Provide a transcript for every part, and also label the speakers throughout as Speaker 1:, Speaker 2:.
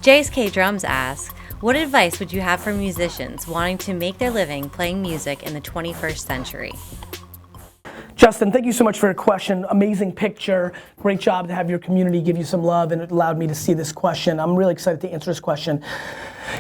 Speaker 1: JSK Drums asks, what advice would you have for musicians wanting to make their living playing music in the 21st century?
Speaker 2: Justin, thank you so much for your question. Amazing picture. Great job to have your community give you some love, and it allowed me to see this question. I'm really excited to answer this question.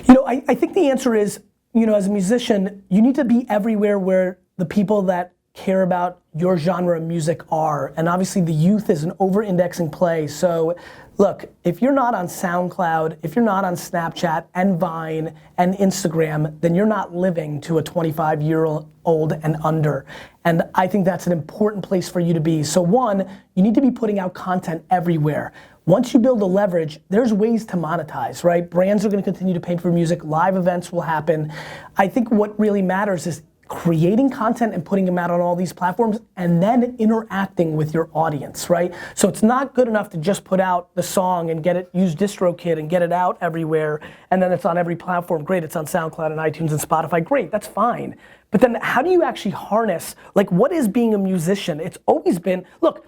Speaker 2: I think the answer is, as a musician, you need to be everywhere where the people that care about your genre of music are. And obviously the youth is an over-indexing play. So look, if you're not on SoundCloud, if you're not on Snapchat and Vine and Instagram, then you're not living to a 25-year-old and under. And I think that's an important place for you to be. So one, you need to be putting out content everywhere. Once you build a leverage, there's ways to monetize, right? Brands are gonna continue to pay for music, live events will happen. I think what really matters is creating content and putting them out on all these platforms and then interacting with your audience, right? So it's not good enough to just put out the song and use DistroKid and get it out everywhere and then it's on every platform. Great, it's on SoundCloud and iTunes and Spotify. Great, that's fine. But then how do you actually harness, what is being a musician? It's always been, look,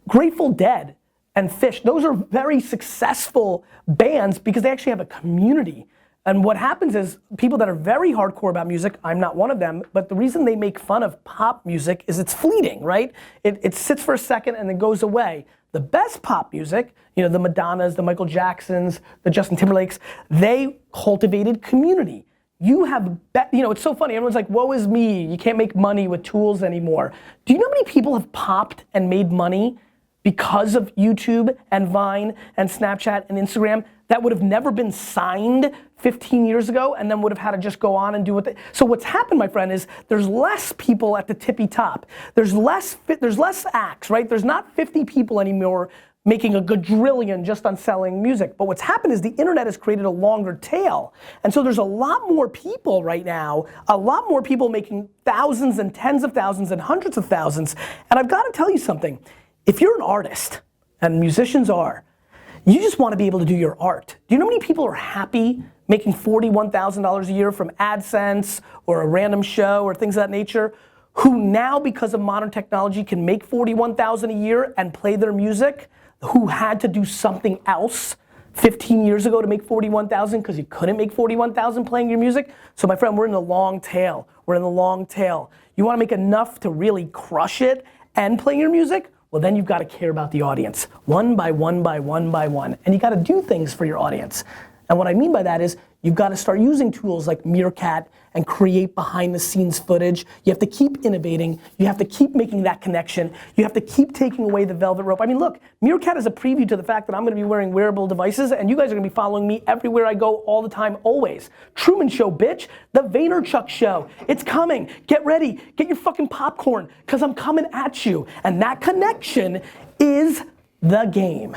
Speaker 2: Grateful Dead and Phish, those are very successful bands because they actually have a community. And what happens is people that are very hardcore about music, I'm not one of them, but the reason they make fun of pop music is it's fleeting, right? It sits for a second and then goes away. The best pop music, the Madonnas, the Michael Jacksons, the Justin Timberlakes, they cultivated community. You have, it's so funny, everyone's like, woe is me, you can't make money with tools anymore. Do you know how many people have popped and made money because of YouTube and Vine and Snapchat and Instagram that would have never been signed 15 years ago and then would have had to just go on and do what they, so what's happened, my friend, is there's less people at the tippy top. There's less acts, right? There's not 50 people anymore making a quadrillion just on selling music. But what's happened is the internet has created a longer tail. And so there's a lot more people right now, a lot more people making thousands and tens of thousands and hundreds of thousands. And I've got to tell you something. If you're an artist, and musicians are, you just want to be able to do your art. Do you know how many people are happy making $41,000 a year from AdSense or a random show or things of that nature, who now, because of modern technology, can make $41,000 a year and play their music, who had to do something else 15 years ago to make $41,000 because you couldn't make $41,000 playing your music? So my friend, we're in the long tail. We're in the long tail. You want to make enough to really crush it and play your music? Well, then you've got to care about the audience, one by one by one by one. And you got to do things for your audience. And what I mean by that is you've got to start using tools like Meerkat and create behind the scenes footage. You have to keep innovating. You have to keep making that connection. You have to keep taking away the velvet rope. I mean, look, Meerkat is a preview to the fact that I'm going to be wearing wearable devices and you guys are going to be following me everywhere I go all the time, always. Truman Show, bitch. The Vaynerchuk Show. It's coming. Get ready. Get your fucking popcorn because I'm coming at you. And that connection is the game.